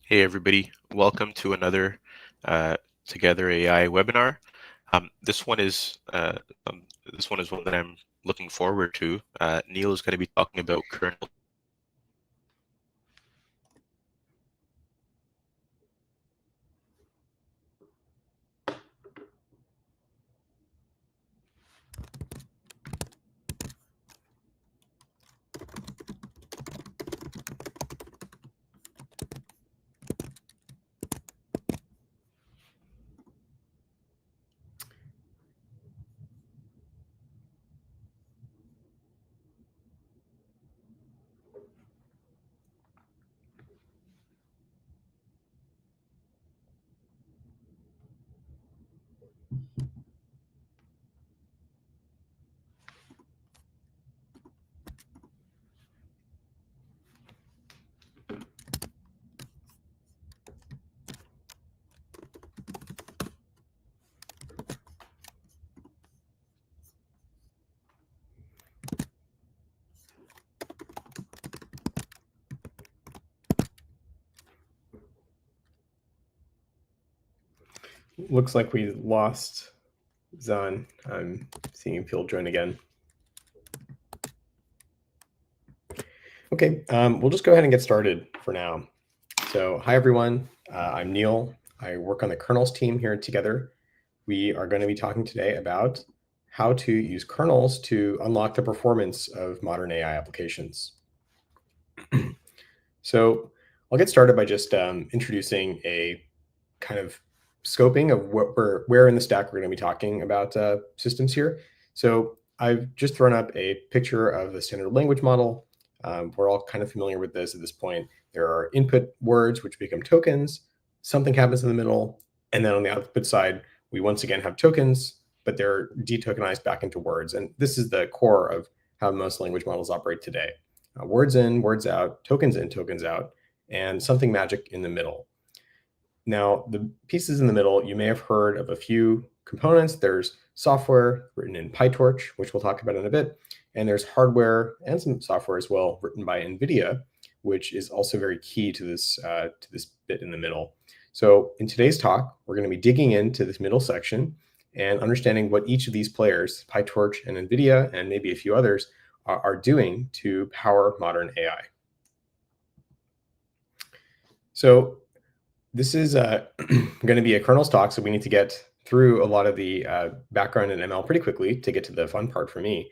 Hey everybody, welcome to another Together AI webinar. This one is one that I'm looking forward to. Neil is going to be talking about kernel. Looks like we lost Zan. I'm seeing Phil join again. Okay, we'll just go ahead and get started for now. So hi, everyone. I'm Neil. I work on the kernels team here at Together. We are going to be talking today about how to use kernels to unlock the performance of modern AI applications. So I'll get started by just introducing a kind of scoping of where in the stack we're going to be talking about systems here. So I've just thrown up a picture of the standard language model. We're all kind of familiar with this at this point. There are input words which become tokens. Something happens in the middle, and then on the output side, we once again have tokens, but they're detokenized back into words. And this is the core of how most language models operate today. Words in, words out, tokens in, tokens out, and something magic in the middle. Now, the pieces in the middle, you may have heard of a few components. There's software written in PyTorch, which we'll talk about in a bit. And there's hardware and some software as well written by NVIDIA, which is also very key to this bit in the middle. So in today's talk, we're going to be digging into this middle section and understanding what each of these players, PyTorch and NVIDIA, and maybe a few others, are doing to power modern AI. So this is going to be a kernels talk, so we need to get through a lot of the background in ML pretty quickly to get to the fun part for me.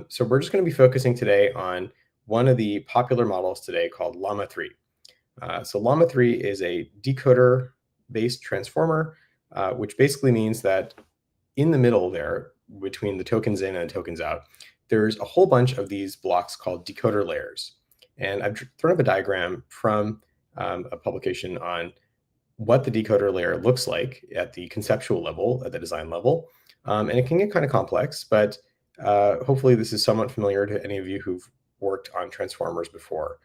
So we're just going to be focusing today on one of the popular models today called Llama 3. So Llama 3 is a decoder-based transformer, which basically means that in the middle there, between the tokens in and the tokens out, there's a whole bunch of these blocks called decoder layers. And I've thrown up a diagram from a publication on what the decoder layer looks like at the conceptual level, at the design level. And it can get kind of complex, but hopefully this is somewhat familiar to any of you who've worked on transformers before.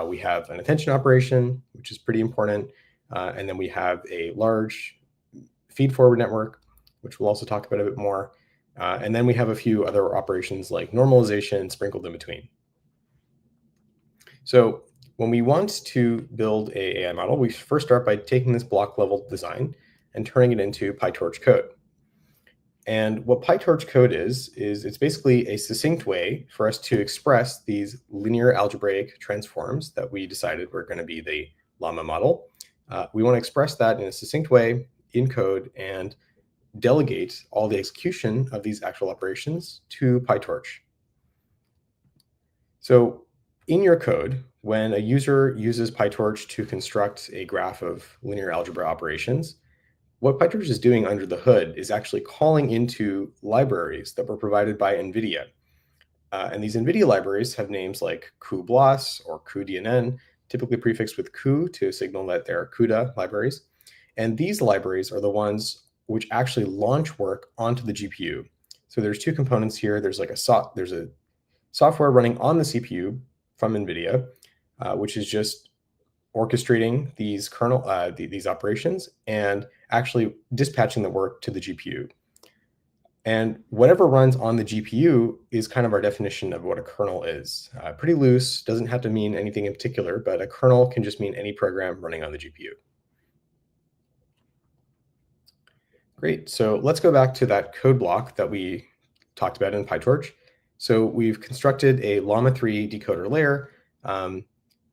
We have an attention operation, which is pretty important. And then we have a large feed-forward network, which we'll also talk about a bit more. And then we have a few other operations like normalization sprinkled in between. So when we want to build an AI model, we first start by taking this block level design and turning it into PyTorch code. And what PyTorch code is it's basically a succinct way for us to express these linear algebraic transforms that we decided were going to be the Llama model. We want to express that in a succinct way in code and delegate all the execution of these actual operations to PyTorch. So in your code, when a user uses PyTorch to construct a graph of linear algebra operations, what PyTorch is doing under the hood is actually calling into libraries that were provided by NVIDIA. And these NVIDIA libraries have names like cuBLAS or cuDNN, typically prefixed with cu to signal that they're CUDA libraries. And these libraries are the ones which actually launch work onto the GPU. So there's two components here. There's a software running on the CPU from NVIDIA, which is just orchestrating these these operations and actually dispatching the work to the GPU. And whatever runs on the GPU is kind of our definition of what a kernel is. Pretty loose, doesn't have to mean anything in particular, but a kernel can just mean any program running on the GPU. Great, so let's go back to that code block that we talked about in PyTorch. So we've constructed a Llama 3 decoder layer.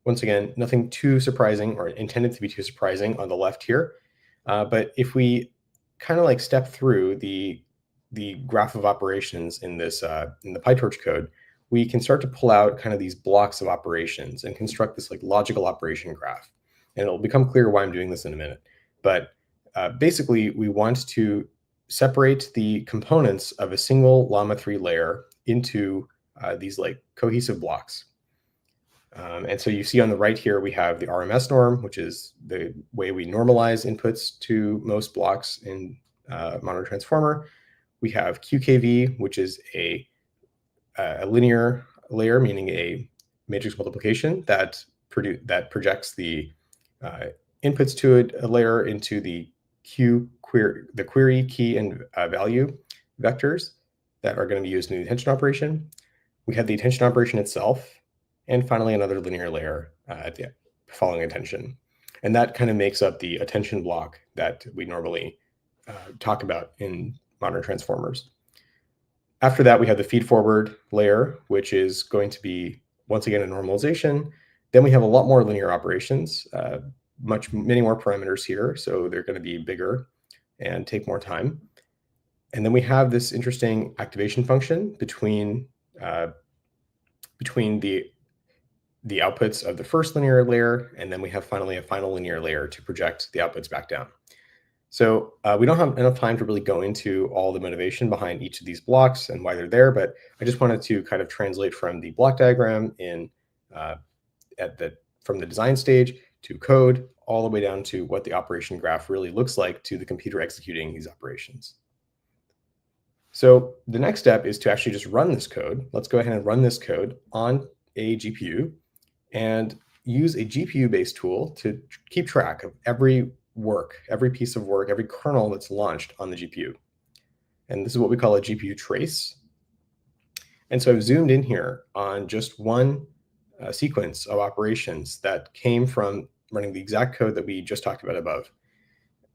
Once again, nothing too surprising or intended to be too surprising on the left here. But if we kind of like step through the graph of operations in this in the PyTorch code, we can start to pull out kind of these blocks of operations and construct this like logical operation graph. And it'll become clear why I'm doing this in a minute. But basically, we want to separate the components of a single Llama 3 layer into these like cohesive blocks. And so you see on the right here, we have the RMS norm, which is the way we normalize inputs to most blocks in Modern Transformer. We have QKV, which is a linear layer, meaning a matrix multiplication that projects the inputs to a layer into the query key and value vectors that are going to be used in the attention operation. We have the attention operation itself, and finally another linear layer at the following attention. And that kind of makes up the attention block that we normally talk about in modern transformers. After that, we have the feed-forward layer, which is going to be, once again, a normalization. Then we have a lot more linear operations, many more parameters here, so they're going to be bigger and take more time. And then we have this interesting activation function between the outputs of the first linear layer, and then we have finally a final linear layer to project the outputs back down. So we don't have enough time to really go into all the motivation behind each of these blocks and why they're there, but I just wanted to kind of translate from the block diagram from the design stage to code, all the way down to what the operation graph really looks like to the computer executing these operations. So the next step is to actually just run this code. Let's go ahead and run this code on a GPU and use a GPU-based tool to keep track of every piece of work, every kernel that's launched on the GPU. And this is what we call a GPU trace. And so I've zoomed in here on just one sequence of operations that came from running the exact code that we just talked about above.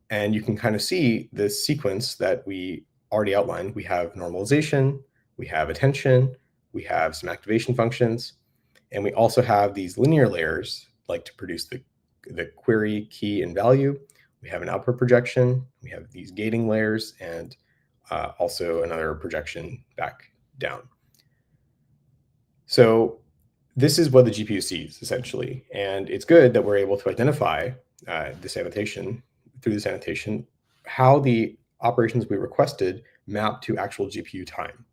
And you can kind of see this sequence that we already outlined. We have normalization, we have attention, we have some activation functions, and we also have these linear layers like to produce the query key and value. We have an output projection, we have these gating layers, and also another projection back down. So this is what the GPU sees, essentially. And it's good that we're able to identify through this annotation, how the operations we requested map to actual GPU time.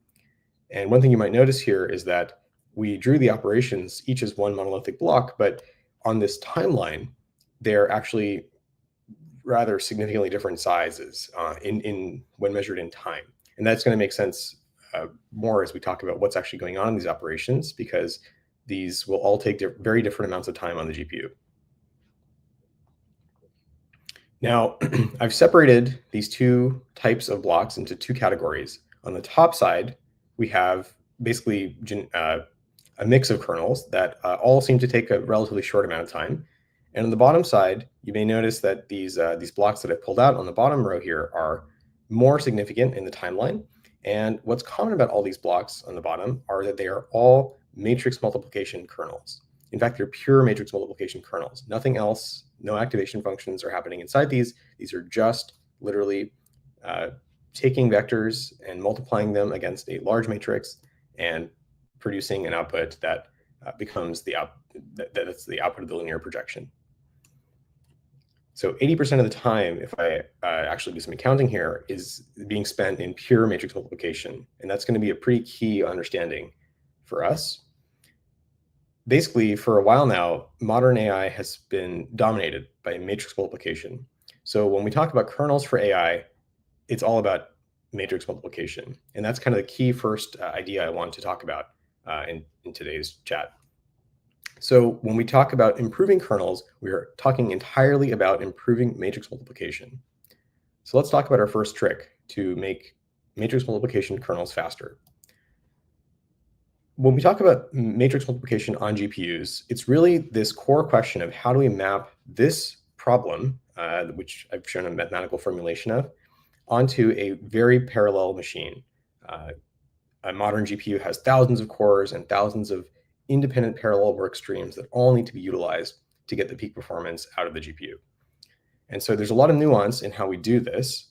And one thing you might notice here is that we drew the operations each as one monolithic block, but on this timeline, they're actually rather significantly different sizes when measured in time. And that's going to make sense more as we talk about what's actually going on in these operations, because these will all take very different amounts of time on the GPU. Now, I've separated these two types of blocks into two categories. On the top side, we have basically a mix of kernels that all seem to take a relatively short amount of time. And on the bottom side, you may notice that these blocks that I've pulled out on the bottom row here are more significant in the timeline. And what's common about all these blocks on the bottom are that they are all matrix multiplication kernels. In fact, they're pure matrix multiplication kernels. Nothing else, no activation functions are happening inside these. These are just literally taking vectors and multiplying them against a large matrix and producing an output that becomes that's the output of the linear projection. So 80% of the time, if I actually do some accounting here, is being spent in pure matrix multiplication. And that's going to be a pretty key understanding for us. Basically, for a while now, modern AI has been dominated by matrix multiplication. So when we talk about kernels for AI, it's all about matrix multiplication. And that's kind of the key first idea I want to talk about in today's chat. So when we talk about improving kernels, we are talking entirely about improving matrix multiplication. So let's talk about our first trick to make matrix multiplication kernels faster. When we talk about matrix multiplication on GPUs, it's really this core question of how do we map this problem, which I've shown a mathematical formulation of, onto a very parallel machine. A modern GPU has thousands of cores and thousands of independent parallel work streams that all need to be utilized to get the peak performance out of the GPU. And so there's a lot of nuance in how we do this.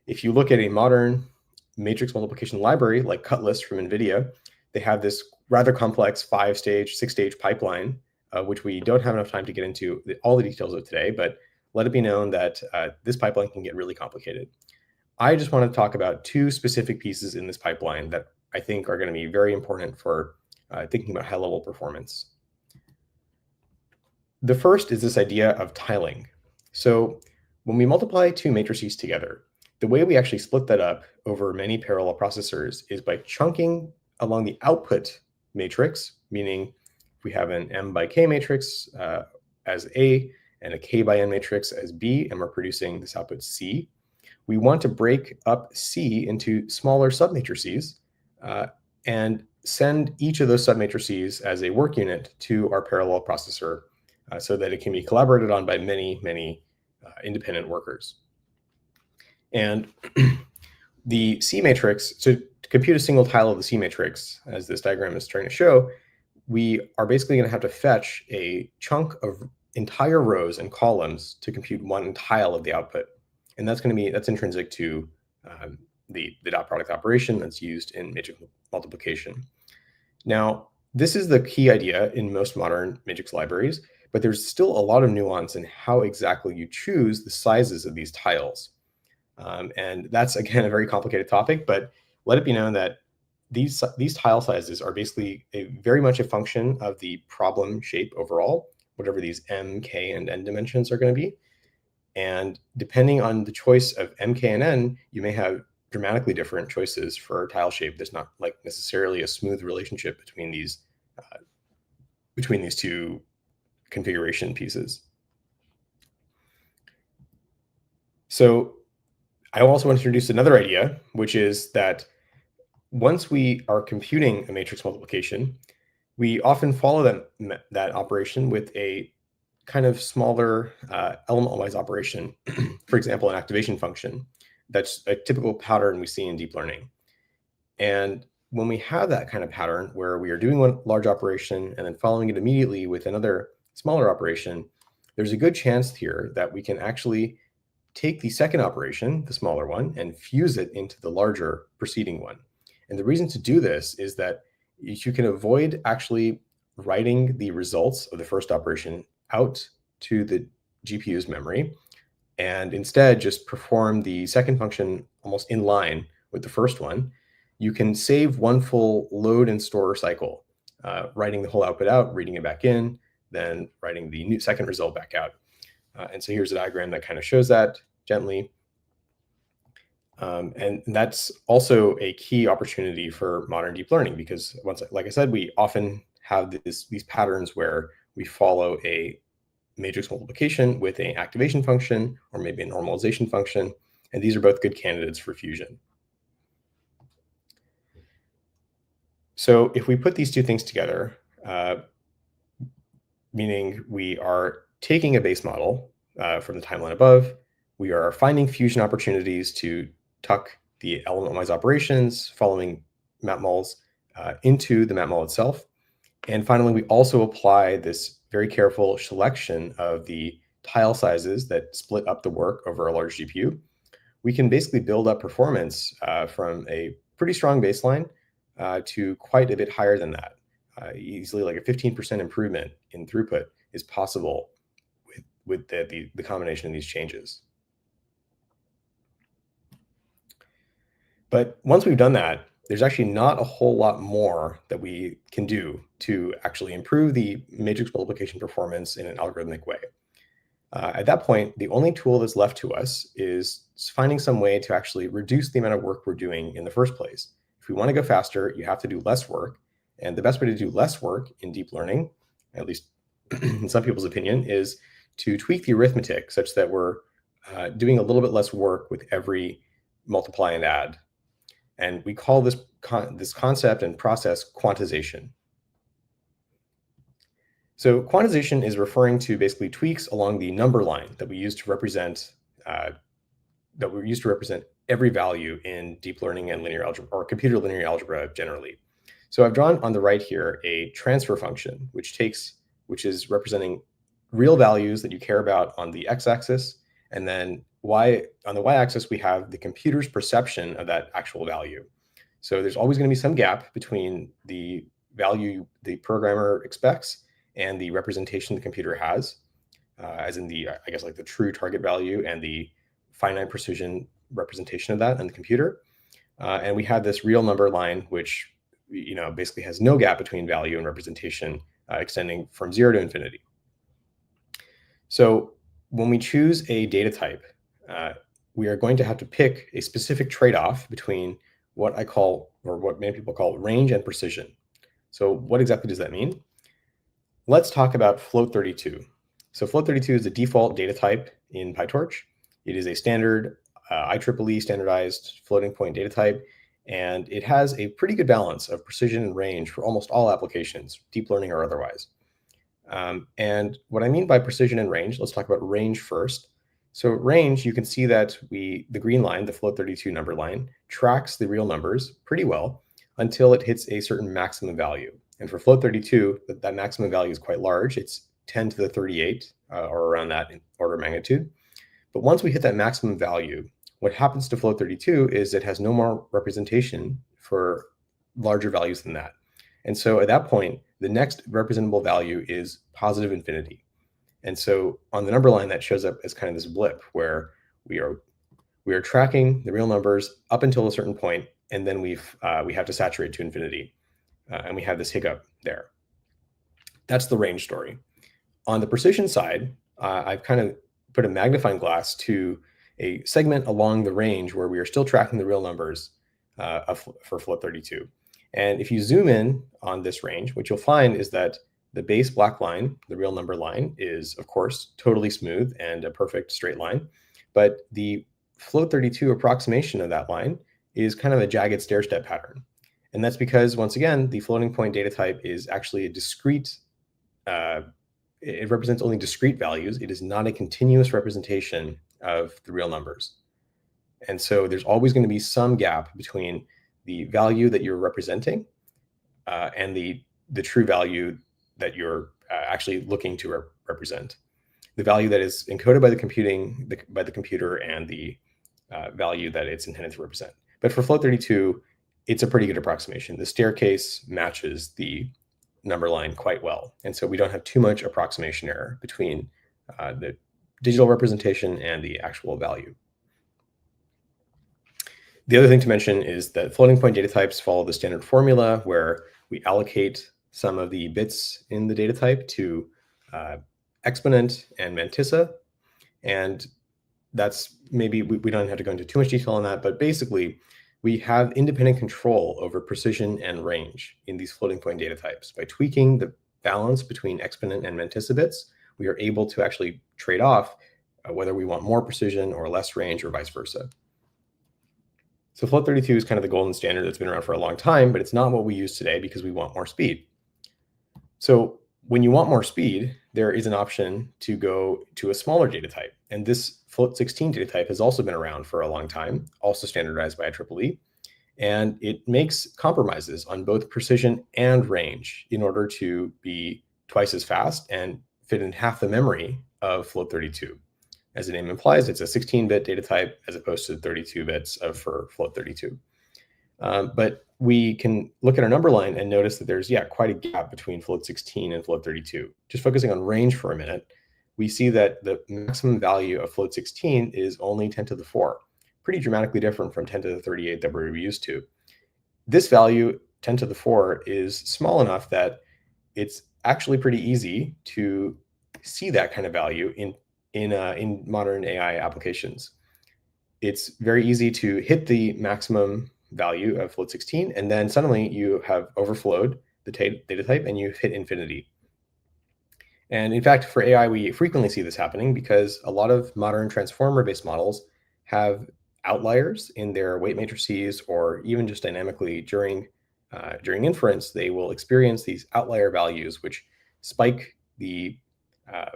If you look at a modern matrix multiplication library like Cutlass from NVIDIA, they have this rather complex 5-stage, 6-stage pipeline, which we don't have enough time to get into all the details of today, but let it be known that this pipeline can get really complicated. I just want to talk about two specific pieces in this pipeline that I think are going to be very important for thinking about high-level performance. The first is this idea of tiling. So when we multiply two matrices together, the way we actually split that up over many parallel processors is by chunking along the output matrix, meaning if we have an M by K matrix as A and a K by N matrix as B, and we're producing this output C, we want to break up C into smaller submatrices and send each of those submatrices as a work unit to our parallel processor so that it can be collaborated on by many, many independent workers. And the C matrix, so to compute a single tile of the C matrix, as this diagram is trying to show, we are basically going to have to fetch a chunk of entire rows and columns to compute one tile of the output. And that's intrinsic to the dot product operation that's used in matrix multiplication. Now, this is the key idea in most modern matrix libraries, but there's still a lot of nuance in how exactly you choose the sizes of these tiles. And that's, again, a very complicated topic, but let it be known that these tile sizes are basically very much a function of the problem shape overall, whatever these M, K, and N dimensions are going to be. And depending on the choice of M, K, and N, you may have dramatically different choices for tile shape. There's not like necessarily a smooth relationship between these two configuration pieces. So I also want to introduce another idea, which is that once we are computing a matrix multiplication, we often follow that operation with a kind of smaller element-wise operation. For example, an activation function. That's a typical pattern we see in deep learning. And when we have that kind of pattern where we are doing one large operation and then following it immediately with another smaller operation, there's a good chance here that we can actually take the second operation, the smaller one, and fuse it into the larger preceding one. And the reason to do this is that you can avoid actually writing the results of the first operation out to the GPU's memory, and instead just perform the second function almost in line with the first one. You can save one full load and store cycle, writing the whole output out, reading it back in, then writing the new second result back out. And so here's a diagram that kind of shows that gently. And that's also a key opportunity for modern deep learning, because like I said, we often have these patterns where we follow a matrix multiplication with an activation function or maybe a normalization function, and these are both good candidates for fusion. So if we put these two things together, meaning we are taking a base model from the timeline above, we are finding fusion opportunities to tuck the element-wise operations following mapmuls into the mapmul itself. And finally, we also apply this very careful selection of the tile sizes that split up the work over a large GPU. We can basically build up performance from a pretty strong baseline to quite a bit higher than that. Easily like a 15% improvement in throughput is possible with the combination of these changes. But once we've done that, there's actually not a whole lot more that we can do to actually improve the matrix multiplication performance in an algorithmic way. At that point, the only tool that's left to us is finding some way to actually reduce the amount of work we're doing in the first place. If we want to go faster, you have to do less work. And the best way to do less work in deep learning, at least in some people's opinion, is to tweak the arithmetic such that we're doing a little bit less work with every multiply and add. And we call this concept and process quantization. So quantization is referring to basically tweaks along the number line that we use to represent every value in deep learning and linear algebra, or computer linear algebra generally. So I've drawn on the right here a transfer function, which is representing real values that you care about on the x-axis, and then on the y-axis we have the computer's perception of that actual value. So there's always going to be some gap between the value the programmer expects and the representation the computer has, as in the, I guess, like the true target value and the finite precision representation of that in the computer. And we have this real number line, which basically has no gap between value and representation, extending from 0 to infinity. So when we choose a data type, we are going to have to pick a specific trade-off between what I call, or what many people call, range and precision. So what exactly does that mean? Let's talk about float32. So float32 is the default data type in PyTorch. It is a standard IEEE standardized floating point data type, and it has a pretty good balance of precision and range for almost all applications, deep learning or otherwise. And what I mean by precision and range, let's talk about range first. So range, you can see that the green line, the float32 number line, tracks the real numbers pretty well until it hits a certain maximum value. And for float32, that maximum value is quite large. It's 10 to the 38, or around that in order of magnitude. But once we hit that maximum value, what happens to float32 is it has no more representation for larger values than that. And so at that point, the next representable value is positive infinity. And so on the number line, that shows up as kind of this blip where we are tracking the real numbers up until a certain point, and then we have to saturate to infinity, and we have this hiccup there. That's the range story. On the precision side, I've kind of put a magnifying glass to a segment along the range where we are still tracking the real numbers for float32. And if you zoom in on this range, what you'll find is that the base black line, the real number line, is, of course, totally smooth and a perfect straight line. But the float32 approximation of that line is kind of a jagged stair-step pattern. And that's because, once again, the floating point data type is actually a discrete, it represents only discrete values. It is not a continuous representation of the real numbers. And so there's always going to be some gap between the value that you're representing and the true value that you're actually looking to represent. The value that is encoded by the computer and the value that it's intended to represent. But for float32, it's a pretty good approximation. The staircase matches the number line quite well. And so we don't have too much approximation error between the digital representation and the actual value. The other thing to mention is that floating point data types follow the standard formula where we allocate some of the bits in the data type to exponent and mantissa. And that's maybe, we don't have to go into too much detail on that, but basically we have independent control over precision and range in these floating point data types. By tweaking the balance between exponent and mantissa bits, we are able to actually trade off whether we want more precision or less range or vice versa. So float32 is kind of the golden standard that's been around for a long time, but it's not what we use today because we want more speed. So when you want more speed, there is an option to go to a smaller data type. And this float16 data type has also been around for a long time, also standardized by IEEE. And it makes compromises on both precision and range in order to be twice as fast and fit in half the memory of float32. As the name implies, it's a 16-bit data type as opposed to 32 bits for float32. But we can look at our number line and notice that there's, quite a gap between float16 and float32. Just focusing on range for a minute, we see that the maximum value of float16 is only 10 to the 4, pretty dramatically different from 10 to the 38 that we're used to. This value, 10 to the 4, is small enough that it's actually pretty easy to see that kind of value in modern AI applications. It's very easy to hit the maximum value of float16, and then suddenly you have overflowed the data type and you hit infinity. And in fact, for AI, we frequently see this happening because a lot of modern transformer-based models have outliers in their weight matrices, or even just dynamically during inference, they will experience these outlier values, which spike uh,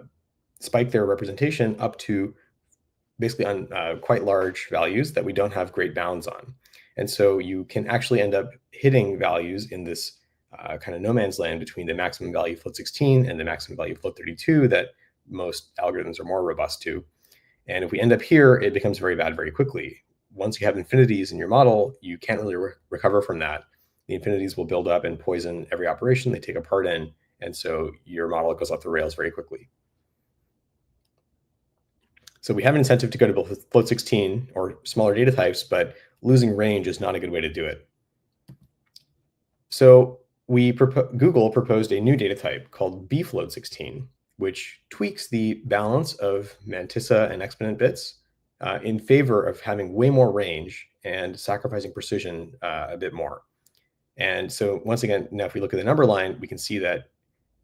spike their representation up to basically on quite large values that we don't have great bounds on. And so you can actually end up hitting values in this kind of no man's land between the maximum value float 16 and the maximum value float 32 that most algorithms are more robust to. And if we end up here, it becomes very bad very quickly. Once you have infinities in your model, you can't really recover from that. The infinities will build up and poison every operation they take a part in. And so your model goes off the rails very quickly. So we have an incentive to go to float 16 or smaller data types, but losing range is not a good way to do it. So Google proposed a new data type called bfloat16, which tweaks the balance of mantissa and exponent bits in favor of having way more range and sacrificing precision a bit more. And so once again, now if we look at the number line, we can see that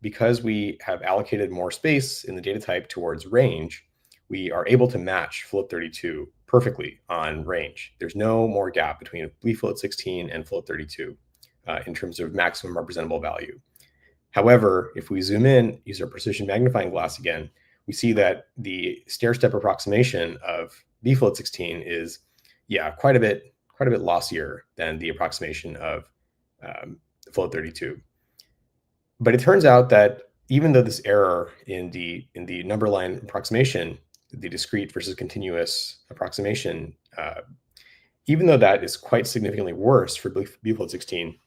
because we have allocated more space in the data type towards range, we are able to match float 32 perfectly on range. There's no more gap between float 16 and float 32 in terms of maximum representable value. However, if we zoom in, use our precision magnifying glass again, we see that the stair-step approximation of float 16 is, quite a bit lossier than the approximation of float 32. But it turns out that even though this error in the number line approximation, the discrete versus continuous approximation, even though that is quite significantly worse for float 16,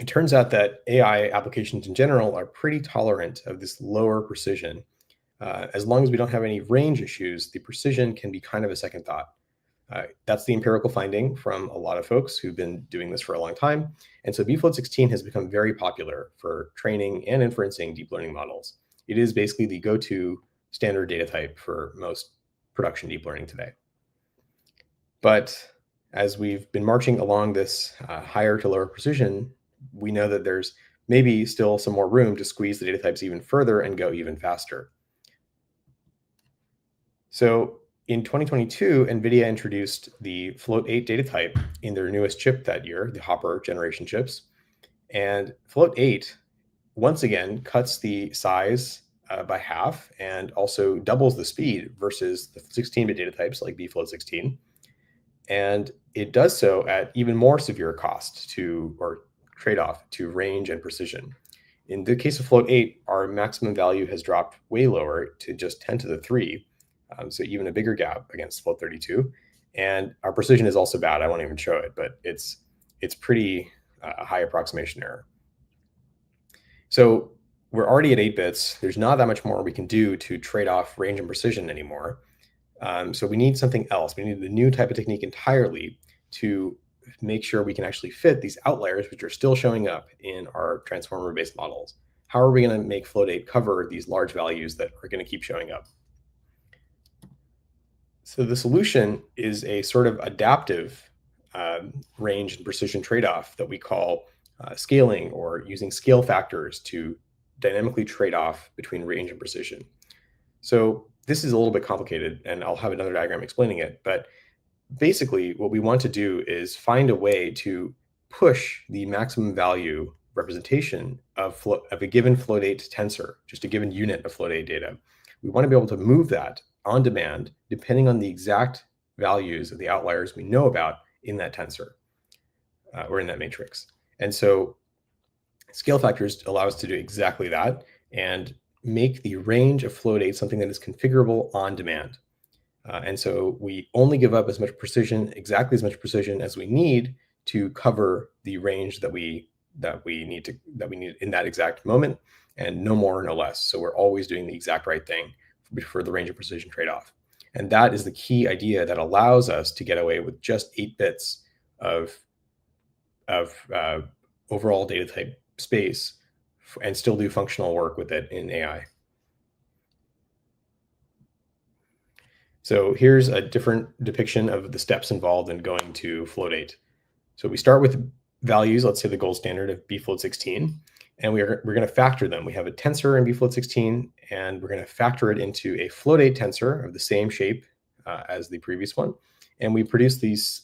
it turns out that AI applications in general are pretty tolerant of this lower precision. As long as we don't have any range issues, the precision can be kind of a second thought. That's the empirical finding from a lot of folks who've been doing this for a long time. And so bfloat 16 has become very popular for training and inferencing deep learning models. It is basically the go-to standard data type for most production deep learning today. But as we've been marching along this higher to lower precision, we know that there's maybe still some more room to squeeze the data types even further and go even faster. So in 2022, NVIDIA introduced the float 8 data type in their newest chip that year, the Hopper generation chips. And float 8, once again, cuts the size by half and also doubles the speed versus the 16-bit data types like bfloat 16. And it does so at even more severe cost or trade-off to range and precision. In the case of float 8, our maximum value has dropped way lower to just 10 to the 3. So even a bigger gap against float 32. And our precision is also bad. I won't even show it, but it's pretty high approximation error. So we're already at 8 bits. There's not that much more we can do to trade off range and precision anymore. So we need something else. We need a new type of technique entirely to make sure we can actually fit these outliers, which are still showing up in our transformer-based models. How are we going to make float 8 cover these large values that are going to keep showing up? So the solution is a sort of adaptive range and precision trade-off that we call scaling, or using scale factors to dynamically trade off between range and precision. So this is a little bit complicated, and I'll have another diagram explaining it. But basically, what we want to do is find a way to push the maximum value representation of a given float 8 tensor, just a given unit of float 8 data. We want to be able to move that on demand, depending on the exact values of the outliers we know about in that tensor or in that matrix. And so scale factors allow us to do exactly that and make the range of float 8 something that is configurable on demand. And so we only give up as much precision, exactly as much precision as we need to cover the range that we need in that exact moment, and no more, no less. So we're always doing the exact right thing for the range of precision trade-off. And that is the key idea that allows us to get away with just 8 bits of overall data type space and still do functional work with it in AI. So here's a different depiction of the steps involved in going to float 8. So we start with values, let's say the gold standard of bfloat 16. and we're going to factor them. We have a tensor in bfloat16, and we're going to factor it into a float8 tensor of the same shape as the previous one, and we produce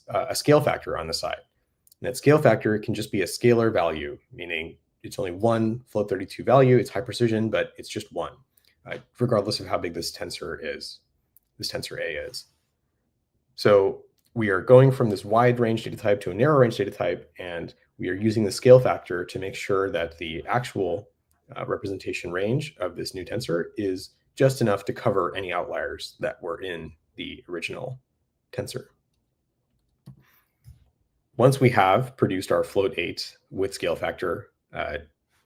a scale factor on the side. And that scale factor can just be a scalar value, meaning it's only one float32 value. It's high precision, but it's just one, regardless of how big this tensor is. This tensor A is. So we are going from this wide range data type to a narrow range data type, and we are using the scale factor to make sure that the actual representation range of this new tensor is just enough to cover any outliers that were in the original tensor. Once we have produced our float8 with scale factor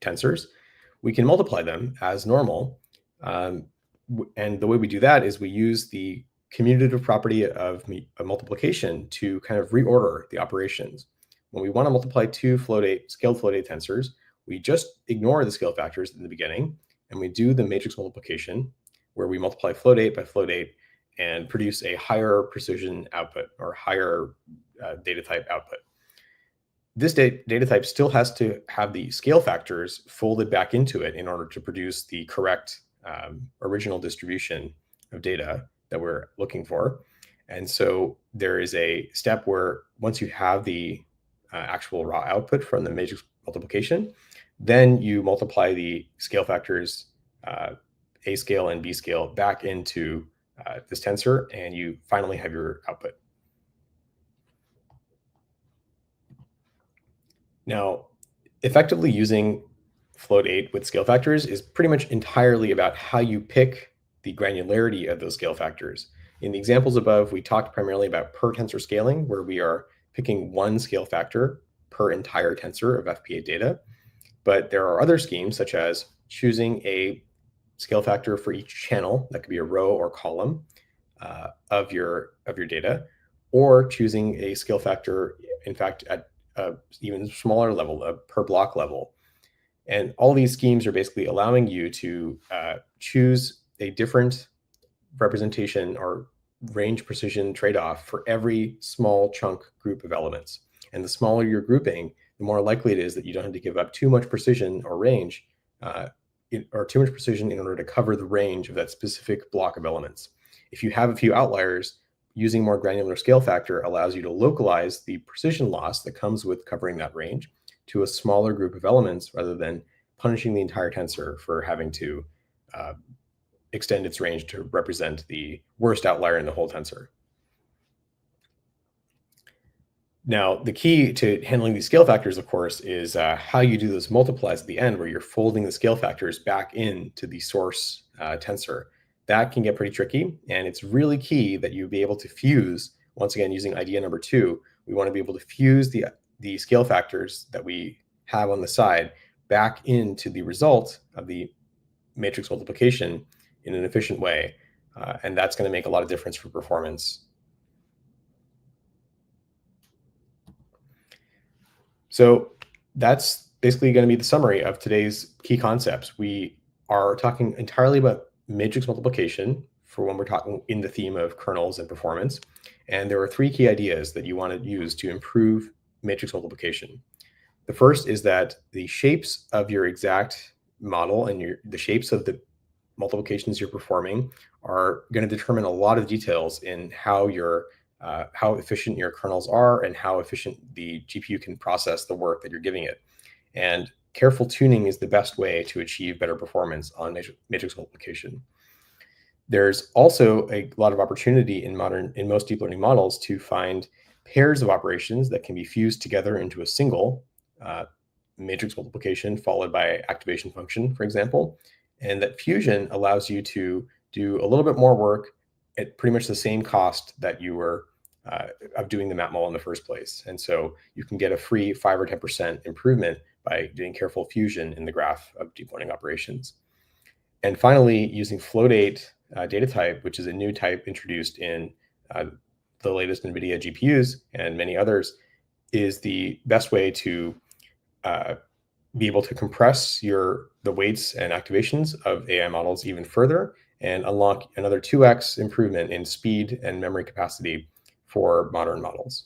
tensors, we can multiply them as normal. And the way we do that is we use the commutative property of multiplication to kind of reorder the operations. When we want to multiply two scaled float8 tensors, we just ignore the scale factors in the beginning, and we do the matrix multiplication, where we multiply float8 by float8 and produce a higher precision output, or higher data type output. This data type still has to have the scale factors folded back into it in order to produce the correct original distribution of data that we're looking for. And so there is a step where once you have the actual raw output from the matrix multiplication, then you multiply the scale factors A scale and B scale back into this tensor, and you finally have your output. Now, effectively using float8 with scale factors is pretty much entirely about how you pick the granularity of those scale factors. In the examples above, we talked primarily about per tensor scaling, where we are picking one scale factor per entire tensor of FP8 data. But there are other schemes, such as choosing a scale factor for each channel, that could be a row or column of your data, or choosing a scale factor, in fact, at even smaller level, a per block level. And all these schemes are basically allowing you to choose a different representation or range precision trade-off for every small chunk group of elements. And the smaller your grouping, the more likely it is that you don't have to give up too much precision or range, or too much precision in order to cover the range of that specific block of elements. If you have a few outliers, using more granular scale factor allows you to localize the precision loss that comes with covering that range to a smaller group of elements, rather than punishing the entire tensor for having to extend its range to represent the worst outlier in the whole tensor. Now, the key to handling these scale factors, of course, is how you do those multiplies at the end, where you're folding the scale factors back into the source tensor. That can get pretty tricky, and it's really key that you be able to fuse, once again, using idea number 2, we want to be able to fuse the scale factors that we have on the side back into the result of the matrix multiplication in an efficient way. And that's going to make a lot of difference for performance. So that's basically going to be the summary of today's key concepts. We are talking entirely about matrix multiplication for when we're talking in the theme of kernels and performance. And there are 3 key ideas that you want to use to improve matrix multiplication. The first is that the shapes of your exact model and the shapes of the multiplications you're performing are going to determine a lot of details in how efficient your kernels are and how efficient the GPU can process the work that you're giving it. And careful tuning is the best way to achieve better performance on matrix multiplication. There's also a lot of opportunity in most deep learning models to find pairs of operations that can be fused together into a single matrix multiplication followed by activation function, for example. And that fusion allows you to do a little bit more work at pretty much the same cost that you were of doing the map-mul in the first place. And so you can get a free 5 or 10% improvement by doing careful fusion in the graph of deep learning operations. And finally, using float8 data type, which is a new type introduced in the latest NVIDIA GPUs and many others, is the best way to be able to compress the weights and activations of AI models even further and unlock another 2x improvement in speed and memory capacity for modern models.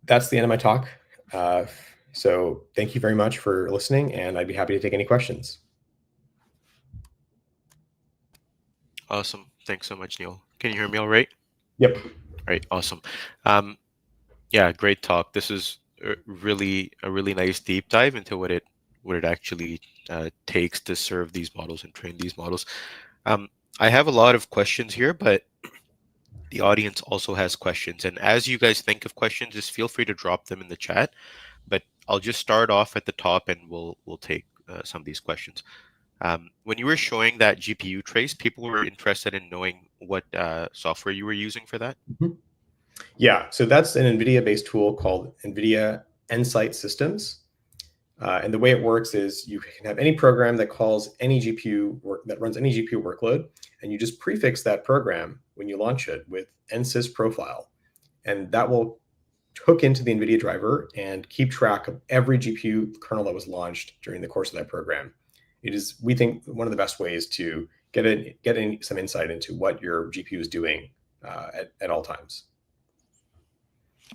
That's the end of my talk. So thank you very much for listening, and I'd be happy to take any questions. Awesome. Thanks so much, Neil. Can you hear me all right? Yep. Right. Awesome. Yeah, great talk. This is a really nice deep dive into what it actually takes to serve these models and train these models. Um, I have a lot of questions here, but the audience also has questions. And as you guys think of questions, just feel free to drop them in the chat. But I'll just start off at the top, and we'll take some of these questions. When you were showing that GPU trace, people were interested in knowing what software you were using for that. Mhm. Yeah, so that's an NVIDIA-based tool called NVIDIA Nsight Systems. And the way it works is you can have any program that calls any GPU that runs any GPU workload, and you just prefix that program when you launch it with nsys profile, and that will hook into the NVIDIA driver and keep track of every GPU kernel that was launched during the course of that program. It is, we think, one of the best ways to get some insight into what your GPU is doing at all times.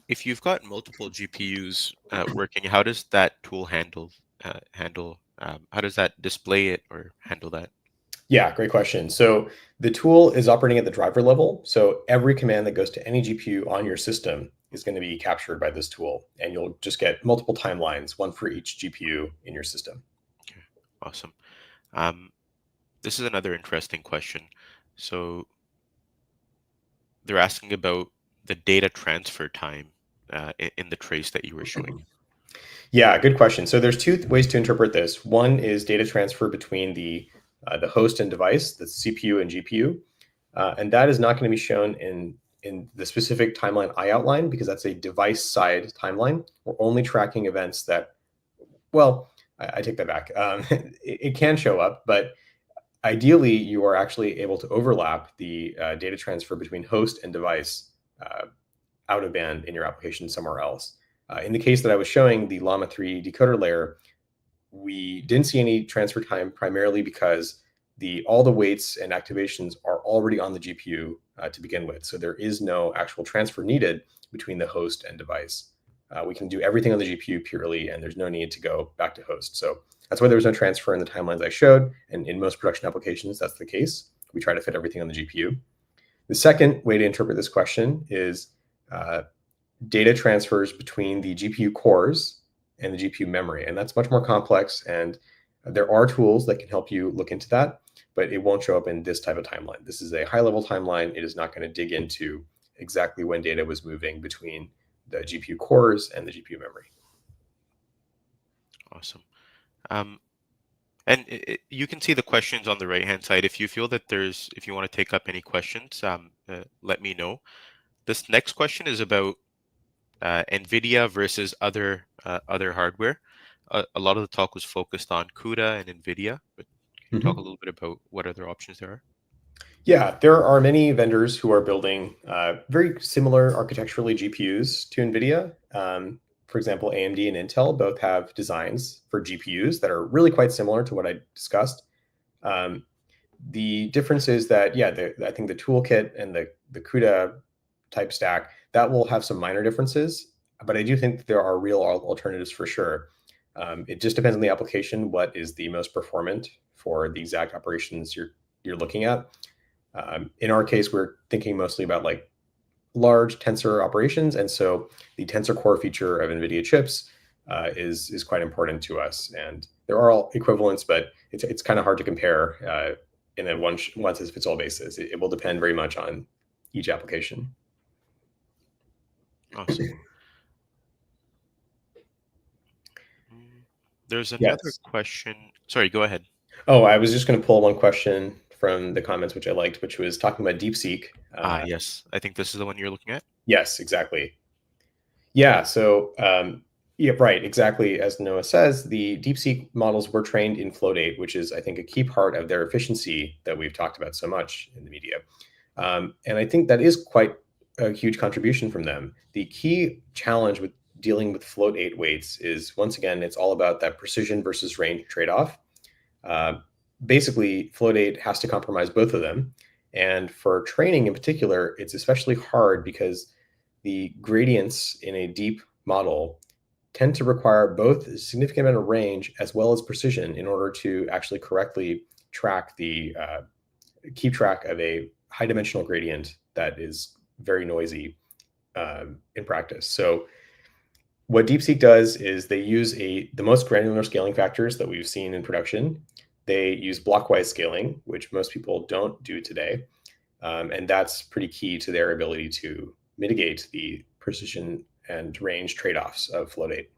If you've got multiple GPUs working, how does that tool how does that display it or handle that? Yeah, great question. So the tool is operating at the driver level. So every command that goes to any GPU on your system is going to be captured by this tool. And you'll just get multiple timelines, one for each GPU in your system. Okay, awesome. Um, this is another interesting question. So they're asking about the data transfer time in the trace that you were showing. Yeah, good question. So there's two ways to interpret this. One is data transfer between the host and device, the CPU and GPU, and that is not going to be shown in the specific timeline I outline because that's a device side timeline. We're only tracking events that, well, I take that back. It can show up, but ideally you are actually able to overlap the data transfer between host and device out of band in your application somewhere else. In the case that I was showing, the Llama 3 decoder layer, we didn't see any transfer time primarily because all the weights and activations are already on the GPU to begin with. So there is no actual transfer needed between the host and device. We can do everything on the GPU purely, and there's no need to go back to host. So that's why there was no transfer in the timelines I showed. And in most production applications, that's the case. We try to fit everything on the GPU. The second way to interpret this question is data transfers between the GPU cores and the GPU memory. And that's much more complex. And there are tools that can help you look into that, but it won't show up in this type of timeline. This is a high level timeline. It is not going to dig into exactly when data was moving between the GPU cores and the GPU memory. Awesome. And you can see the questions on the right-hand side. If you feel that if you want to take up any questions, let me know. This next question is about NVIDIA versus other hardware. A lot of the talk was focused on CUDA and NVIDIA, but can you talk a little bit about what other options there are? Yeah, there are many vendors who are building very similar architecturally GPUs to NVIDIA. For example, AMD and Intel both have designs for GPUs that are really quite similar to what I discussed. The difference is that, yeah, I think the toolkit and the CUDA type stack, that will have some minor differences, but I do think that there are real alternatives for sure. It just depends on the application, what is the most performant for the exact operations you're looking at. In our case, we're thinking mostly about like large tensor operations, and so the tensor core feature of NVIDIA chips is quite important to us. And there are all equivalents, but it's kind of hard to compare in a one size fits all basis. It will depend very much on each application. Awesome. There's another Yes. question. Sorry, go ahead. Oh, I was just going to pull one question from the comments, which I liked, which was talking about DeepSeek. Yes, I think this is the one you're looking at. Yes, exactly. Yeah, so yeah, right, exactly as Noah says, the DeepSeek models were trained in Float 8, which is, I think, a key part of their efficiency that we've talked about so much in the media. And I think that is quite a huge contribution from them. The key challenge with dealing with Float 8 weights is, once again, it's all about that precision versus range trade-off. Basically, Float 8 has to compromise both of them. And for training in particular, it's especially hard because the gradients in a deep model tend to require both a significant amount of range as well as precision in order to actually correctly keep track of a high dimensional gradient that is very noisy in practice. So what DeepSeek does is they use the most granular scaling factors that we've seen in production. They use blockwise scaling, which most people don't do today. And that's pretty key to their ability to mitigate the precision and range trade-offs of flow date.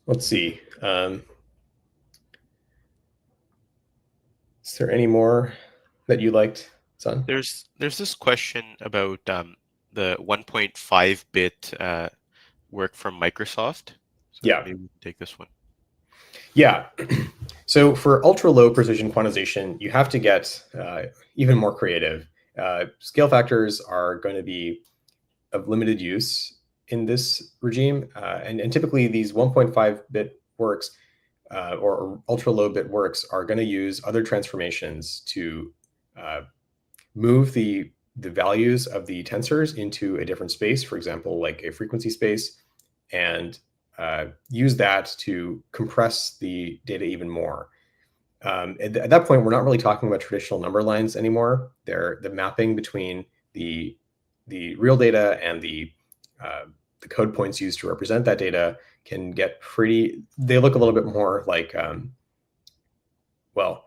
Let's see. Is there any more that you liked, Son? There's this question about the 1.5 bit work from Microsoft. So Yeah. maybe we can take this one. Yeah. So for ultra low precision quantization, you have to get even more creative. Scale factors are going to be of limited use in this regime. And typically these 1.5 bit works or ultra low bit works are going to use other transformations to move the values of the tensors into a different space, for example, like a frequency space, and use that to compress the data even more. At that point, we're not really talking about traditional number lines anymore. They're the mapping between the real data and the code points used to represent that data can get pretty. They look a little bit more like, well,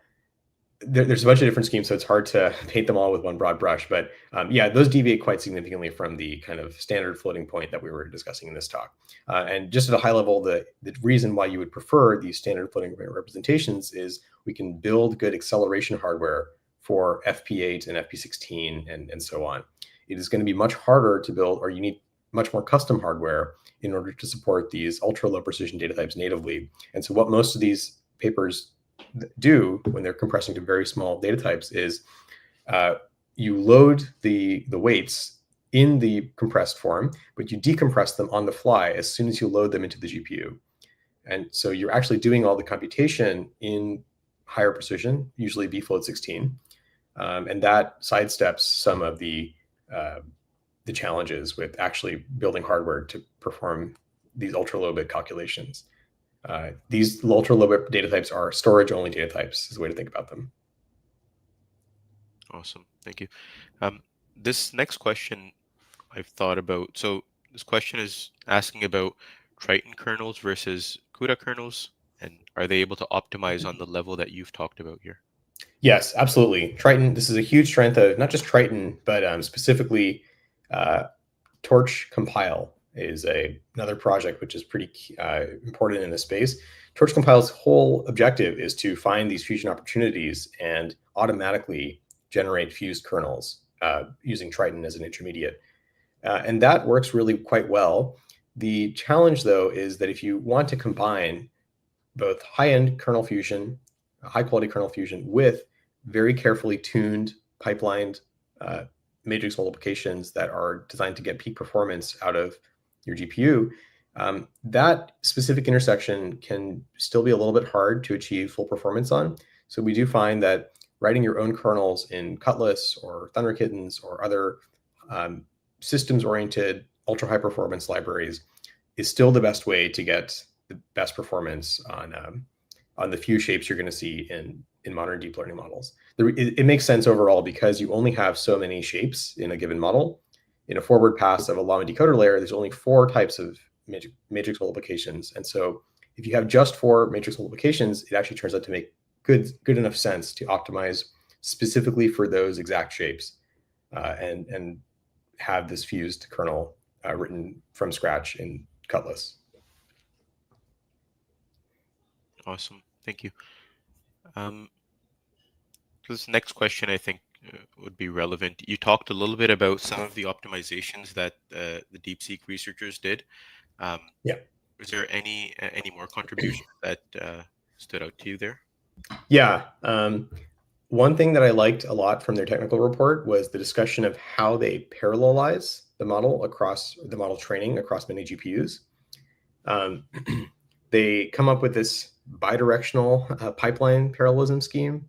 there's a bunch of different schemes, so it's hard to paint them all with one broad brush. But yeah, those deviate quite significantly from the kind of standard floating point that we were discussing in this talk. And just at a high level, the reason why you would prefer these standard floating point representations is we can build good acceleration hardware for FP8 and FP16 and so on. It is going to be much harder to build, or you need much more custom hardware in order to support these ultra low precision data types natively. And so what most of these papers do when they're compressing to very small data types is you load the weights in the compressed form, but you decompress them on the fly as soon as you load them into the GPU. And so you're actually doing all the computation in higher precision, usually bfloat 16, and that sidesteps some of the challenges with actually building hardware to perform these ultra low bit calculations. These ultra low bit data types are storage only data types, is the way to think about them. Awesome, thank you. This next question I've thought about. So this question is asking about Triton kernels versus CUDA kernels, and are they able to optimize on the level that you've talked about here? Yes, absolutely. Triton, this is a huge strength of not just Triton, but specifically Torch Compile is another project which is pretty important in this space. Torch Compile's whole objective is to find these fusion opportunities and automatically generate fused kernels using Triton as an intermediate. And that works really quite well. The challenge, though, is that if you want to combine both high-end kernel fusion, high-quality kernel fusion, with very carefully tuned, pipelined matrix multiplications that are designed to get peak performance out of your GPU, that specific intersection can still be a little bit hard to achieve full performance on. So we do find that writing your own kernels in Cutlass or Thunder Kittens or other systems-oriented ultra high performance libraries is still the best way to get the best performance on the few shapes you're going to see in modern deep learning models. It makes sense overall because you only have so many shapes in a given model. In a forward pass of a Llama decoder layer, there's only 4 types of matrix multiplications. And so if you have just 4 matrix multiplications, it actually turns out to make good enough sense to optimize specifically for those exact shapes and have this fused kernel written from scratch in Cutlass. Awesome, thank you. This next question, I think, would be relevant. You talked a little bit about some of the optimizations that the DeepSeek researchers did. Yeah. Is there any more contributions that stood out to you there? Yeah. One thing that I liked a lot from their technical report was the discussion of how they parallelize the model training across many GPUs. they come up with this bidirectional pipeline parallelism scheme,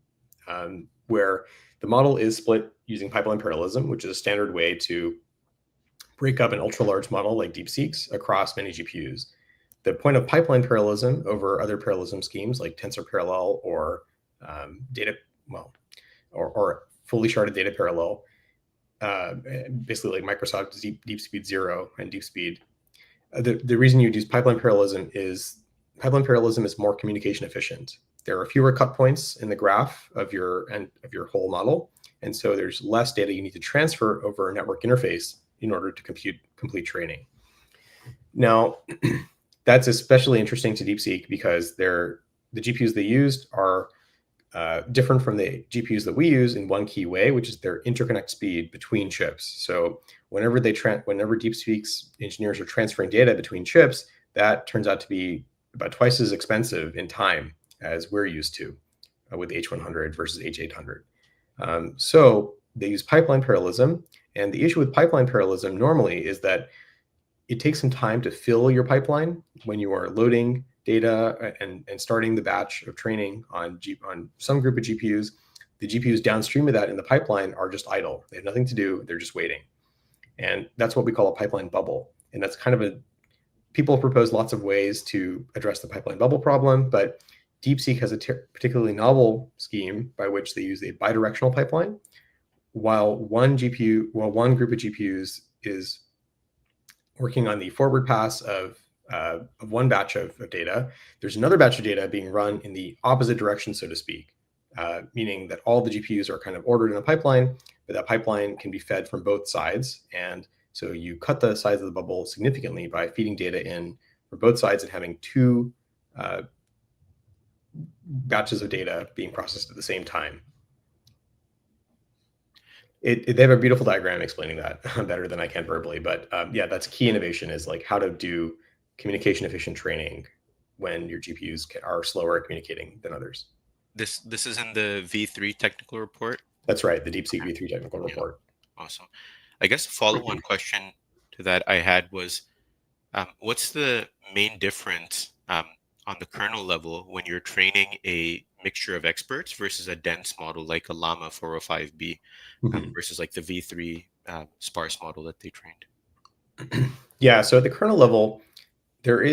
where the model is split using pipeline parallelism, which is a standard way to break up an ultra-large model like DeepSeek's across many GPUs. The point of pipeline parallelism over other parallelism schemes like tensor parallel or data, well, or fully sharded data parallel, basically like Microsoft's DeepSpeed 0 and DeepSpeed. The reason you use pipeline parallelism is more communication efficient. There are fewer cut points in the graph of your whole model, and so there's less data you need to transfer over a network interface in order to complete training. Now, that's especially interesting to DeepSeek because the GPUs they used are different from the GPUs that we use in one key way, which is their interconnect speed between chips. So whenever DeepSeek's engineers are transferring data between chips, that turns out to be about twice as expensive in time as we're used to with H100 versus H800. So they use pipeline parallelism. And the issue with pipeline parallelism normally is that it takes some time to fill your pipeline when you are loading data and starting the batch of training on some group of GPUs. The GPUs downstream of that in the pipeline are just idle. They have nothing to do. They're just waiting. And that's what we call a pipeline bubble. And that's kind of people propose lots of ways to address the pipeline bubble problem, but DeepSeek has a particularly novel scheme by which they use a bidirectional pipeline, while one group of GPUs is working on the forward pass of one batch of data. There's another batch of data being run in the opposite direction, so to speak, meaning that all the GPUs are kind of ordered in a pipeline, but that pipeline can be fed from both sides. And so you cut the size of the bubble significantly by feeding data in from both sides and having two batches of data being processed at the same time. They have a beautiful diagram explaining that better than I can verbally, but yeah, that's key innovation, is like how to do communication efficient training when your GPUs are slower at communicating than others. This is in the V3 technical report. That's right, the DeepSeek V3 technical report. Awesome. I guess a follow-on question to that I had was, what's the main difference on the kernel level when you're training a mixture of experts versus a dense model like a Llama 405B versus like the V3 sparse model that they trained? Yeah, so at the kernel level, there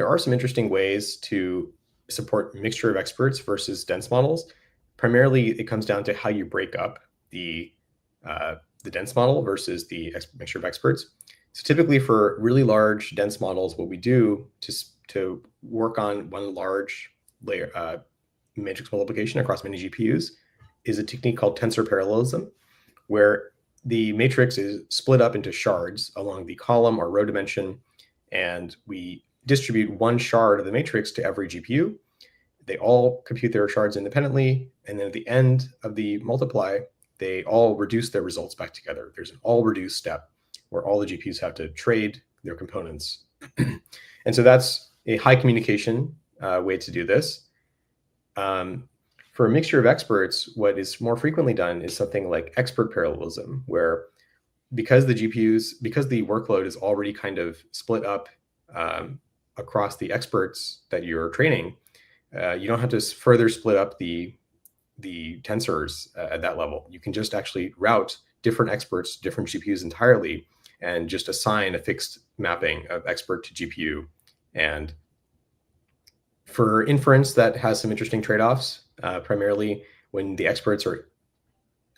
are some interesting ways to support mixture of experts versus dense models. Primarily, it comes down to how you break up the dense model versus the mixture of experts. So typically for really large dense models, what we do to work on one large layer matrix multiplication across many GPUs is a technique called tensor parallelism, where the matrix is split up into shards along the column or row dimension, and we distribute one shard of the matrix to every GPU. They all compute their shards independently, and then at the end of the multiply, they all reduce their results back together. There's an all reduce step where all the GPUs have to trade their components. And so that's a high communication way to do this. For a mixture of experts, what is more frequently done is something like expert parallelism, where because the workload is already kind of split up across the experts that you're training, you don't have to further split up the tensors at that level. You can just actually route different experts, different GPUs entirely, and just assign a fixed mapping of expert to GPU. And for inference, that has some interesting trade-offs. Primarily, when the experts are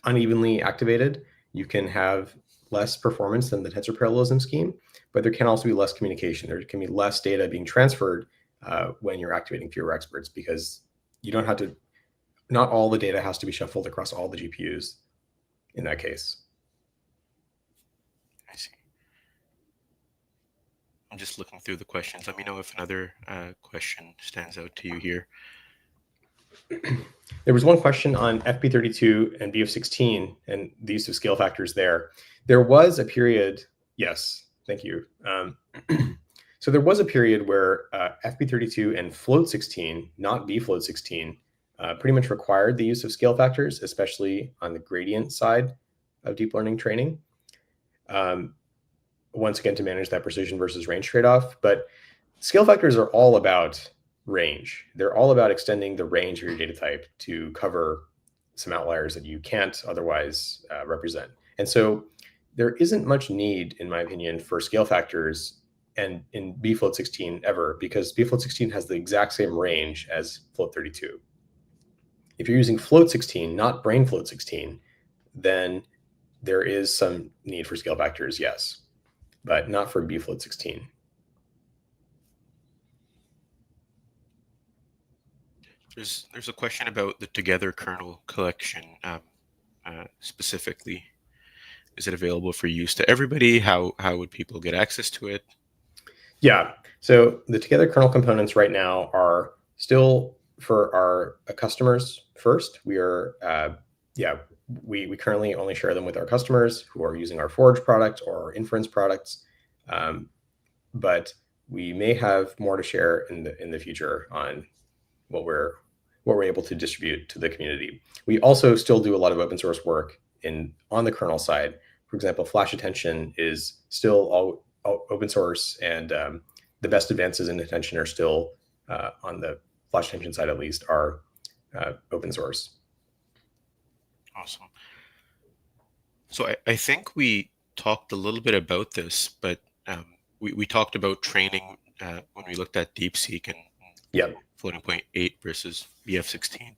unevenly activated, you can have less performance than the tensor parallelism scheme, but there can also be less communication. There can be less data being transferred when you're activating fewer experts, because you don't have to, not all the data has to be shuffled across all the GPUs in that case. I see. I'm just looking through the questions. Let me know if another question stands out to you here. There was one question on FP32 and BF16 and the use of scale factors there. There was a period, yes, thank you. So there was a period where FP32 and float 16, not bfloat 16, pretty much required the use of scale factors, especially on the gradient side of deep learning training. Once again, to manage that precision versus range trade-off. But scale factors are all about range. They're all about extending the range of your data type to cover some outliers that you can't otherwise represent. And so there isn't much need, in my opinion, for scale factors and in bfloat16 ever, because bfloat16 has the exact same range as float32. If you're using float16, not brain float16, then there is some need for scale factors, yes, but not for bfloat16. There's a question about the Together kernel collection specifically. Is it available for use to everybody? How would people get access to it? Yeah. So the Together kernel components right now are still for our customers first. We are, we currently only share them with our customers who are using our Forge product or our inference products. But we may have more to share in the future on what we're able to distribute to the community. We also still do a lot of open source work on the kernel side. For example, Flash Attention is still all open source, and the best advances in attention are still on the Flash Attention side, at least, are open source. Awesome. So I think we talked a little bit about this, but we talked about training when we looked at DeepSeek and Yep. floating point 8 versus BF16.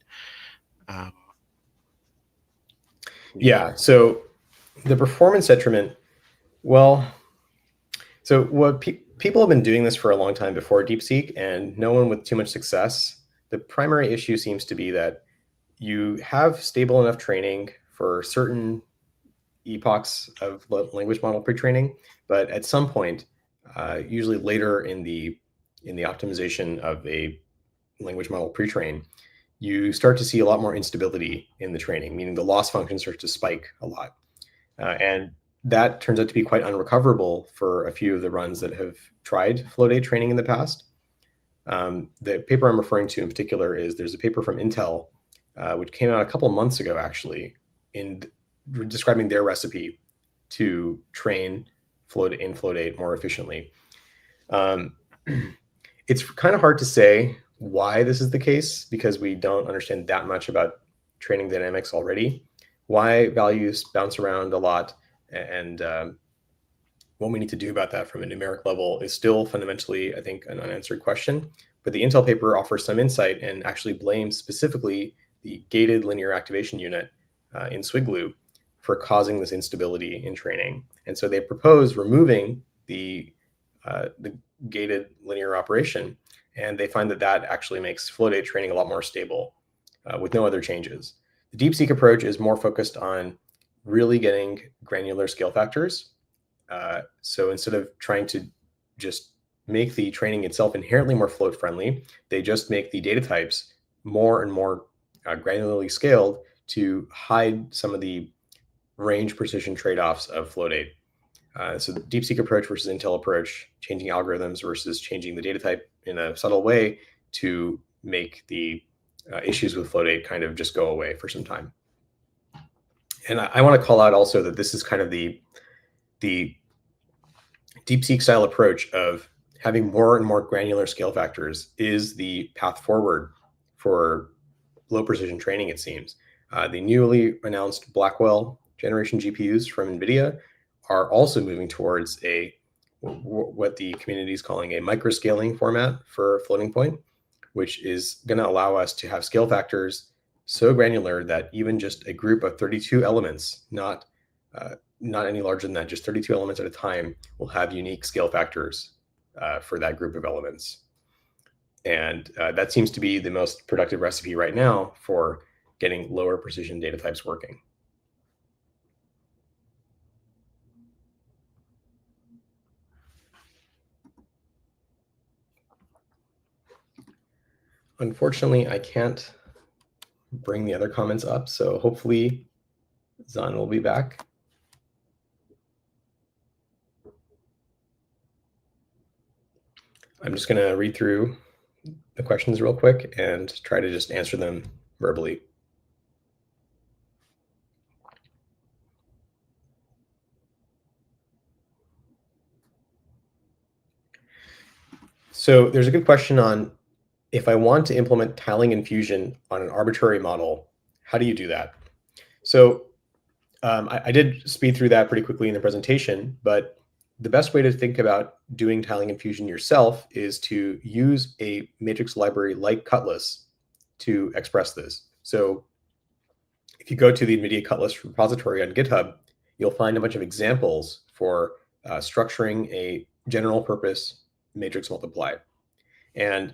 Yeah. So the performance detriment, well, so what people have been doing this for a long time before DeepSeek, and no one with too much success. The primary issue seems to be that you have stable enough training for certain epochs of language model pre-training, but at some point, usually later in the optimization of a language model pre-train, you start to see a lot more instability in the training, meaning the loss function starts to spike a lot. And that turns out to be quite unrecoverable for a few of the runs that have tried float 8 training in the past. The paper I'm referring to in particular there's a paper from Intel, which came out a couple months ago, actually, in describing their recipe to train float 8 more efficiently. It's kind of hard to say why this is the case because we don't understand that much about training dynamics already, why values bounce around a lot, and what we need to do about that from a numeric level is still fundamentally, I think, an unanswered question. But the Intel paper offers some insight and actually blames specifically the gated linear activation unit in Swiglu for causing this instability in training. And so they propose removing the gated linear operation, and they find that that actually makes float 8 training a lot more stable with no other changes. The DeepSeek approach is more focused on really getting granular scale factors. So instead of trying to just make the training itself inherently more float friendly, they just make the data types more and more granularly scaled to hide some of the range precision trade-offs of float 8. So the DeepSeek approach versus Intel approach, changing algorithms versus changing the data type in a subtle way to make the issues with float 8 kind of just go away for some time. And I want to call out also that this is kind of the DeepSeek style approach of having more and more granular scale factors is the path forward for low precision training, it seems. The newly announced Blackwell generation GPUs from NVIDIA are also moving towards what the community is calling a microscaling format for floating point, which is going to allow us to have scale factors so granular that even just a group of 32 elements, not any larger than that, just 32 elements at a time, will have unique scale factors for that group of elements. And that seems to be the most productive recipe right now for getting lower precision data types working. Unfortunately, I can't bring the other comments up, so hopefully Zan will be back. I'm just going to read through the questions real quick and try to just answer them verbally. So there's a good question on if I want to implement tiling and fusion on an arbitrary model, how do you do that? So I did speed through that pretty quickly in the presentation, but the best way to think about doing tiling and fusion yourself is to use a matrix library like Cutlass to express this. So if you go to the NVIDIA Cutlass repository on GitHub, you'll find a bunch of examples for structuring a general purpose matrix multiply. And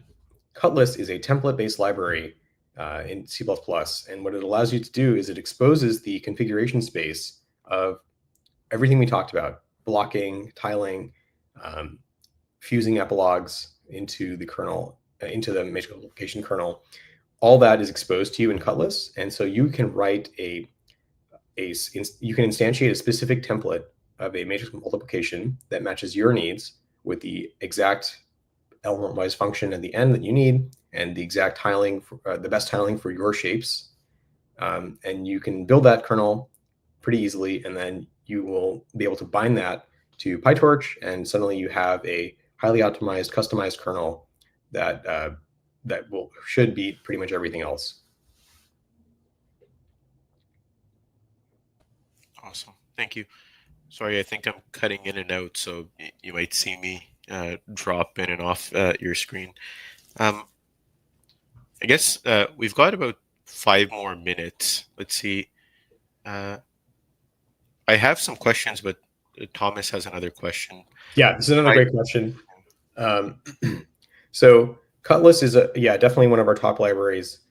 Cutlass is a template-based library in C++. And what it allows you to do is it exposes the configuration space of everything we talked about, blocking, tiling, fusing epilogues into the kernel, into the matrix multiplication kernel. All that is exposed to you in Cutlass. And so you can write you can instantiate a specific template of a matrix multiplication that matches your needs with the exact element-wise function at the end that you need and the exact tiling, the best tiling for your shapes. And you can build that kernel pretty easily, and then you will be able to bind that to PyTorch, and suddenly you have a highly optimized, customized kernel that should beat pretty much everything else. Awesome. Thank you. Sorry, I think I'm cutting in and out, so you might see me drop in and off your screen. I guess we've got about 5 more minutes. Let's see. I have some questions, but Thomas has another question. Yeah, this is another great question. So Cutlass is definitely one of our top libraries.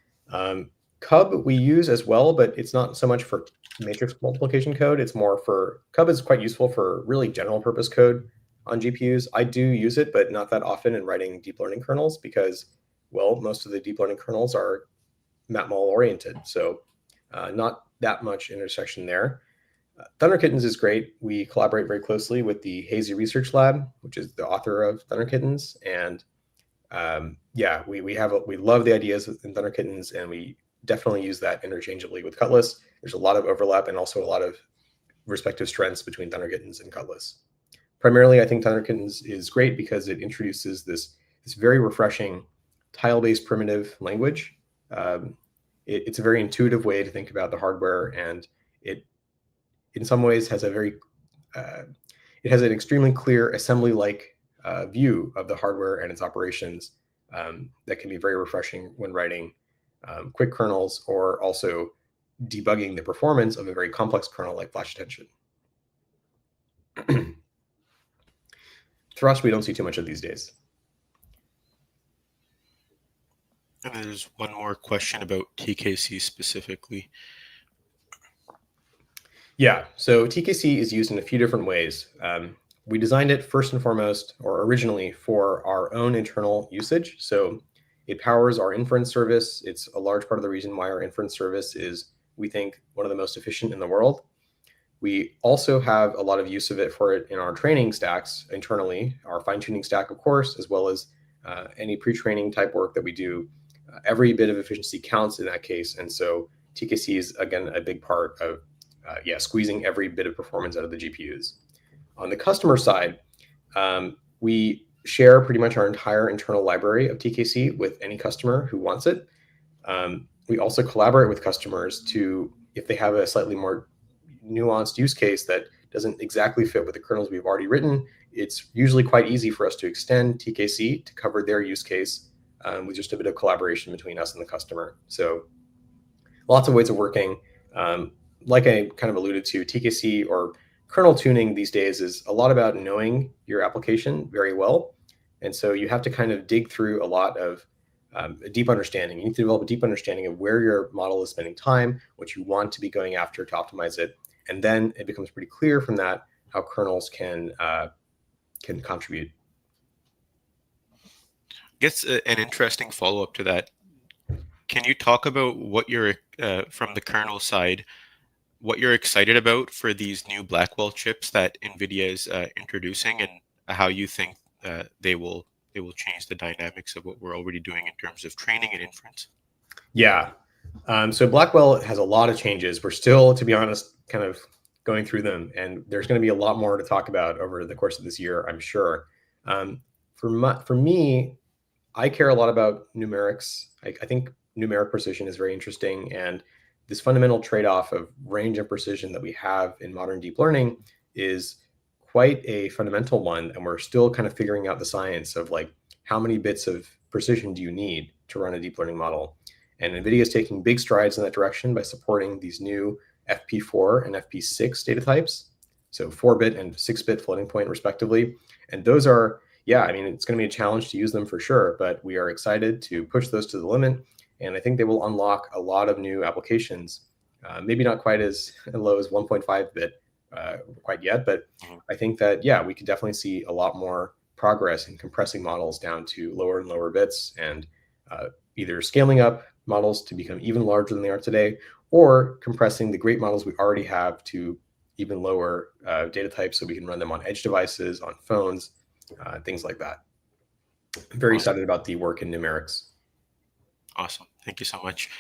Cub we use as well, but it's not so much for matrix multiplication code. It's more for Cub is quite useful for really general purpose code on GPUs. I do use it, but not that often in writing deep learning kernels because, well, most of the deep learning kernels are matmul oriented. So not that much intersection there. Thunder Kittens is great. We collaborate very closely with the Hazy Research Lab, which is the author of Thunder Kittens. And we love the ideas in Thunder Kittens, and we definitely use that interchangeably with Cutlass. There's a lot of overlap and also a lot of respective strengths between Thunder Kittens and Cutlass. Primarily, I think Thunder Kittens is great because it introduces this very refreshing tile-based primitive language. It's a very intuitive way to think about the hardware, and it, in some ways, has it has an extremely clear assembly-like view of the hardware and its operations that can be very refreshing when writing quick kernels or also debugging the performance of a very complex kernel like flash attention. Thrust, we don't see too much of these days. And there's one more question about TKC specifically. Yeah, so TKC is used in a few different ways. We designed it first and foremost, or originally, for our own internal usage. So it powers our inference service. It's a large part of the reason why our inference service is, we think, one of the most efficient in the world. We also have a lot of use of it for it in our training stacks internally, our fine-tuning stack, of course, as well as any pre-training type work that we do. Every bit of efficiency counts in that case. And so TKC is, again, a big part of squeezing every bit of performance out of the GPUs. On the customer side, we share pretty much our entire internal library of TKC with any customer who wants it. We also collaborate with customers to, if they have a slightly more nuanced use case that doesn't exactly fit with the kernels we've already written, it's usually quite easy for us to extend TKC to cover their use case with just a bit of collaboration between us and the customer. So lots of ways of working. Like I kind of alluded to, TKC or kernel tuning these days is a lot about knowing your application very well. And so you have to kind of dig through a lot of a deep understanding. You need to develop a deep understanding of where your model is spending time, what you want to be going after to optimize it. And then it becomes pretty clear from that how kernels can contribute. I guess an interesting follow-up to that. Can you talk about what you're, from the kernel side, what you're excited about for these new Blackwell chips that NVIDIA is introducing, and how you think they will change the dynamics of what we're already doing in terms of training and inference? Yeah. So Blackwell has a lot of changes. We're still, to be honest, kind of going through them, and there's going to be a lot more to talk about over the course of this year, I'm sure. for me, I care a lot about numerics. I think numeric precision is very interesting, and this fundamental trade-off of range and precision that we have in modern deep learning is quite a fundamental one, and we're still kind of figuring out the science of like how many bits of precision do you need to run a deep learning model. And NVIDIA is taking big strides in that direction by supporting these new FP4 and FP6 data types, so 4-bit and 6-bit floating point respectively. And those are, yeah, I mean, it's going to be a challenge to use them for sure, but we are excited to push those to the limit. And I think they will unlock a lot of new applications, maybe not quite as low as 1.5-bit quite yet, but I think that, yeah, we could definitely see a lot more progress in compressing models down to lower and lower bits, and either scaling up models to become even larger than they are today, or compressing the great models we already have to even lower data types so we can run them on edge devices, on phones, things like that. I'm very excited about the work in numerics. Awesome. Thank you so much.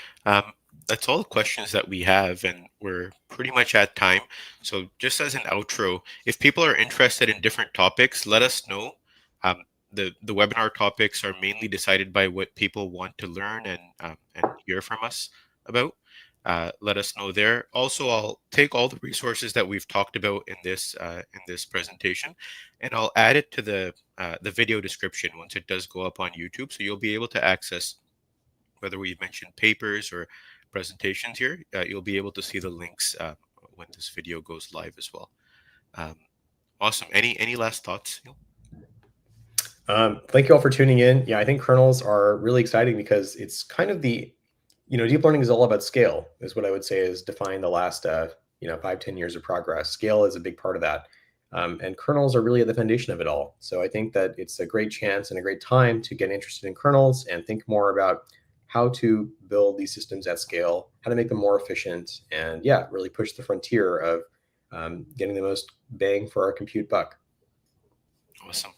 That's all the questions that we have, and we're pretty much at time. So just as an outro, if people are interested in different topics, let us know. The webinar topics are mainly decided by what people want to learn and hear from us about. Let us know there. Also, I'll take all the resources that we've talked about in this presentation, and I'll add it to the video description once it does go up on YouTube, so you'll be able to access whether we mentioned papers or presentations here. You'll be able to see the links when this video goes live as well. Awesome. Any last thoughts? Thank you all for tuning in. Yeah, I think kernels are really exciting because it's kind of the, deep learning is all about scale, is what I would say is defined the last, 5-10 years of progress. Scale is a big part of that. And kernels are really at the foundation of it all. So I think that it's a great chance and a great time to get interested in kernels and think more about how to build these systems at scale, how to make them more efficient, and yeah, really push the frontier of getting the most bang for our compute buck. Awesome.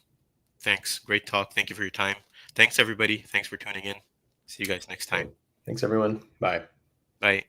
Thanks. Great talk. Thank you for your time. Thanks, everybody. Thanks for tuning in. See you guys next time. Thanks, everyone. Bye. Bye.